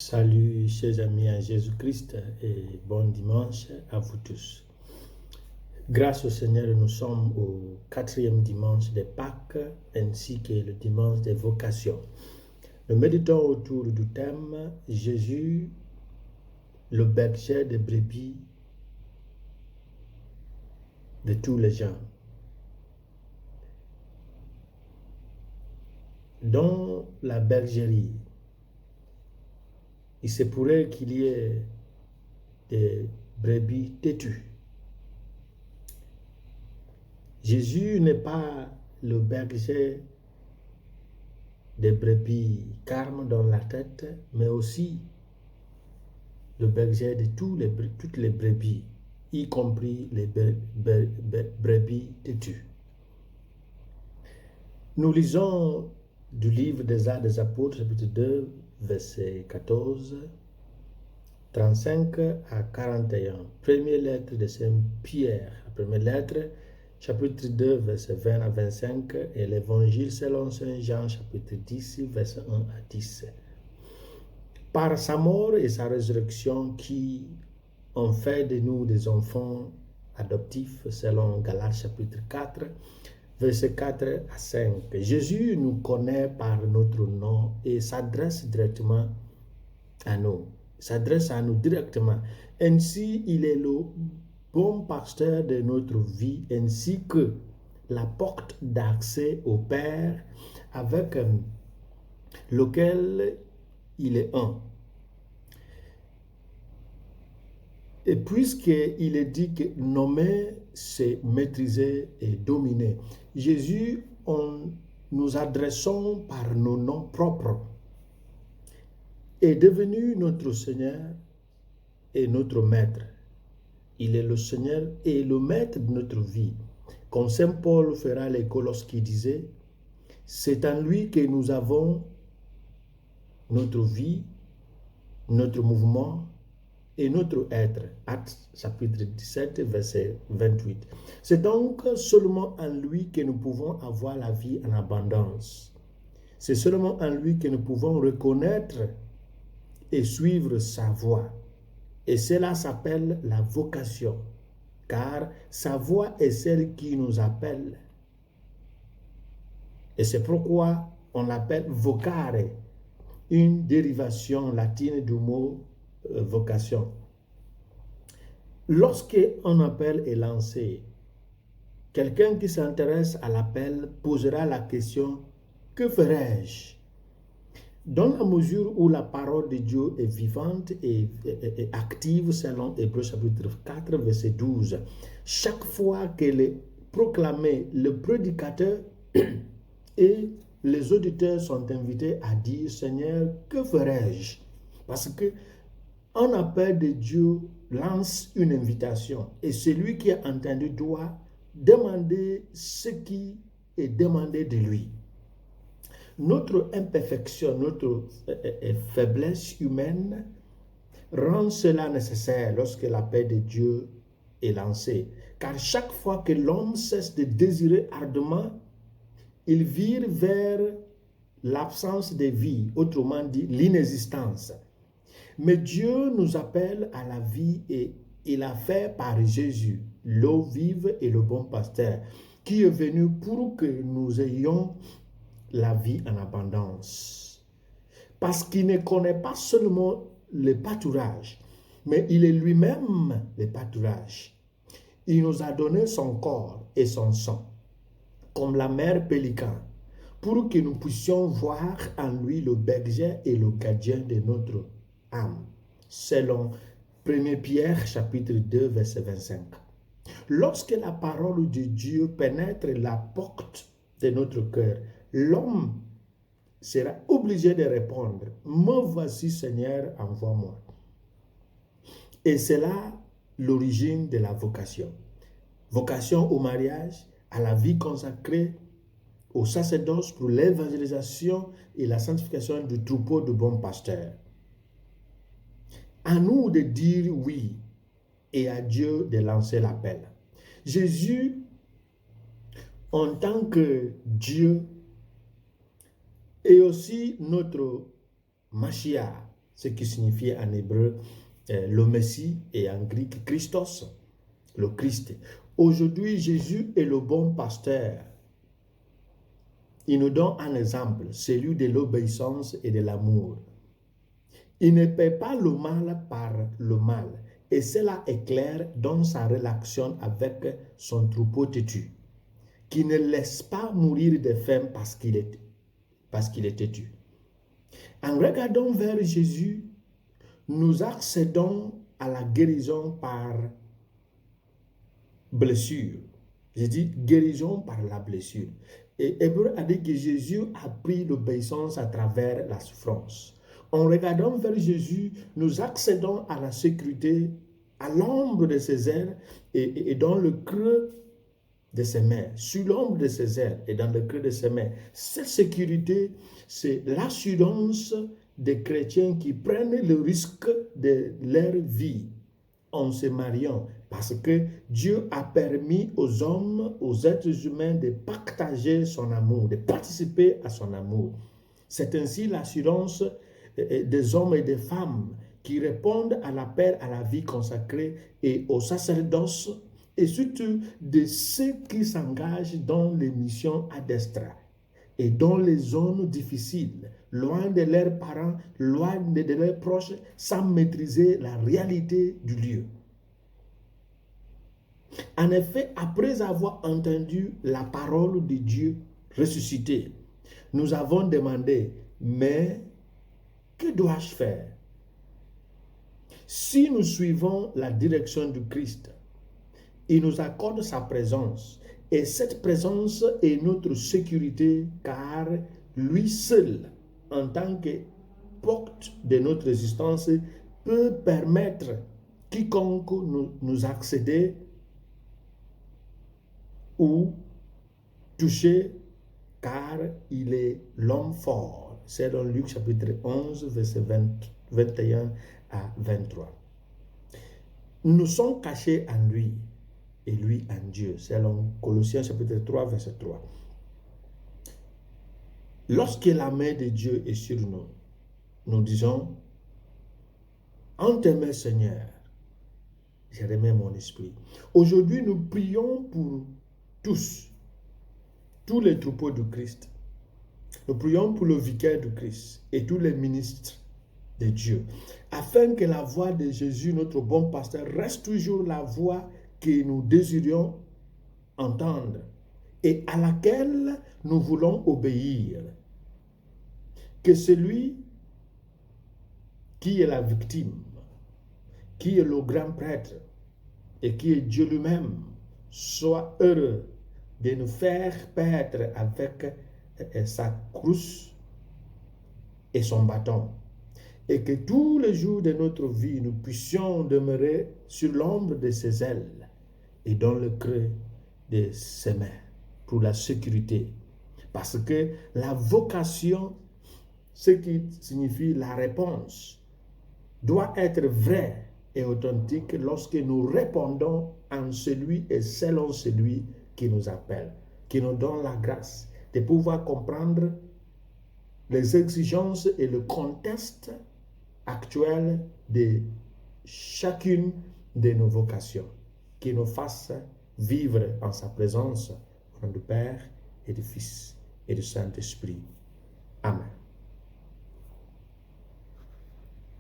Salut chers amis en Jésus-Christ et bon dimanche à vous tous. Grâce au Seigneur, nous sommes au 4e dimanche des Pâques ainsi que le dimanche des vocations. Nous méditons autour du thème Jésus, le berger des brebis de tous les gens. Dans la bergerie, il se pourrait qu'il y ait des brebis têtues. Jésus n'est pas le berger des brebis calmes dans la tête, mais aussi le berger de toutes les brebis, y compris les brebis têtues. Nous lisons du livre des Actes des Apôtres, chapitre 2, verset 14, 35 à 41. Première lettre de Saint Pierre, la première lettre, chapitre 2, verset 20 à 25, et l'évangile selon Saint Jean, chapitre 10, verset 1 à 10. Par sa mort et sa résurrection qui ont fait de nous des enfants adoptifs, selon Galates, chapitre 4, verset 4 à 5. Jésus nous connaît par notre nom et s'adresse directement à nous. S'adresse à nous directement. Ainsi, il est le bon pasteur de notre vie, ainsi que la porte d'accès au Père, avec lequel il est un. Et puisqu'il est dit que nommer, c'est maîtriser et dominer, Jésus, nous adressons par nos noms propres, est devenu notre Seigneur et notre Maître. Il est le Seigneur et le Maître de notre vie. Comme Saint Paul fera l'écho lorsqu'il disait, c'est en lui que nous avons notre vie, notre mouvement et notre être. Actes chapitre 17, verset 28. C'est donc seulement en lui que nous pouvons avoir la vie en abondance. C'est seulement en lui que nous pouvons reconnaître et suivre sa voie. Et cela s'appelle la vocation, car sa voix est celle qui nous appelle. Et c'est pourquoi on l'appelle vocare, une dérivation latine du mot vocation. Lorsqu'un appel est lancé, quelqu'un qui s'intéresse à l'appel posera la question « Que ferais-je » Dans la mesure où la parole de Dieu est vivante et active selon Hébreux chapitre 4, verset 12, chaque fois qu'elle est proclamée, le prédicateur et les auditeurs sont invités à dire « Seigneur, que ferais-je » Parce que un appel de Dieu lance une invitation et celui qui a entendu doit demander ce qui est demandé de lui. Notre imperfection, notre faiblesse humaine rend cela nécessaire lorsque l'appel de Dieu est lancé. Car chaque fois que l'homme cesse de désirer ardemment, il vire vers l'absence de vie, autrement dit l'inexistence. Mais Dieu nous appelle à la vie et il a fait par Jésus, l'eau vive et le bon pasteur, qui est venu pour que nous ayons la vie en abondance. Parce qu'il ne connaît pas seulement le pâturage, mais il est lui-même le pâturage. Il nous a donné son corps et son sang, comme la mère pélican, pour que nous puissions voir en lui le berger et le gardien de notre âme, selon 1 Pierre chapitre 2 verset 25. Lorsque la parole de Dieu pénètre la porte de notre cœur, l'homme sera obligé de répondre « Me voici Seigneur, envoie-moi ». Et c'est là l'origine de la vocation. Vocation au mariage, à la vie consacrée, au sacerdoce pour l'évangélisation et la sanctification du troupeau de bons pasteurs. À nous de dire oui et à Dieu de lancer l'appel. Jésus, en tant que Dieu, est aussi notre Mashiach, ce qui signifie en hébreu le Messie et en grec Christos, le Christ. Aujourd'hui, Jésus est le bon pasteur. Il nous donne un exemple, celui de l'obéissance et de l'amour. Il ne paie pas le mal par le mal. Et cela est clair dans sa relation avec son troupeau têtu, qui ne laisse pas mourir de faim parce qu'il est têtu. En regardant vers Jésus, nous accédons à la guérison par blessure. Je dis guérison par la blessure. Et Hébreu a dit que Jésus a pris l'obéissance à travers la souffrance. En regardant vers Jésus, nous accédons à la sécurité, à l'ombre de ses ailes et dans le creux de ses mains. Sur l'ombre de ses ailes et dans le creux de ses mains. Cette sécurité, c'est l'assurance des chrétiens qui prennent le risque de leur vie en se mariant, parce que Dieu a permis aux hommes, aux êtres humains de partager son amour, de participer à son amour. C'est ainsi l'assurance des hommes et des femmes qui répondent à l'appel à la vie consacrée et au sacerdoce, et surtout de ceux qui s'engagent dans les missions adestra et dans les zones difficiles, loin de leurs parents, loin de leurs proches, sans maîtriser la réalité du lieu. En effet, après avoir entendu la parole de Dieu ressuscité, nous avons demandé, mais que dois-je faire? Si nous suivons la direction du Christ, il nous accorde sa présence. Et cette présence est notre sécurité, car lui seul, en tant que porte de notre existence, peut permettre quiconque nous accéder ou toucher, car il est l'homme fort. C'est dans Luc chapitre 11, verset 21 à 23. Nous sommes cachés en lui et lui en Dieu. C'est dans Colossiens chapitre 3, verset 3. Lorsque la main de Dieu est sur nous, nous disons, en tes mains, Seigneur, je remets mon esprit. Aujourd'hui, nous prions pour tous les troupeaux du Christ. Nous prions pour le vicaire du Christ et tous les ministres de Dieu, afin que la voix de Jésus, notre bon pasteur, reste toujours la voix que nous désirions entendre et à laquelle nous voulons obéir. Que celui qui est la victime, qui est le grand prêtre et qui est Dieu lui-même, soit heureux de nous faire paître avec sa croix et son bâton, et que tous les jours de notre vie, nous puissions demeurer sur l'ombre de ses ailes et dans le creux de ses mains pour la sécurité. Parce que la vocation, ce qui signifie la réponse, doit être vraie et authentique lorsque nous répondons en celui et selon celui qui nous appelle, qui nous donne la grâce de pouvoir comprendre les exigences et le contexte actuel de chacune de nos vocations, qui nous fasse vivre en sa présence au nom du Père et du Fils et du Saint-Esprit. Amen.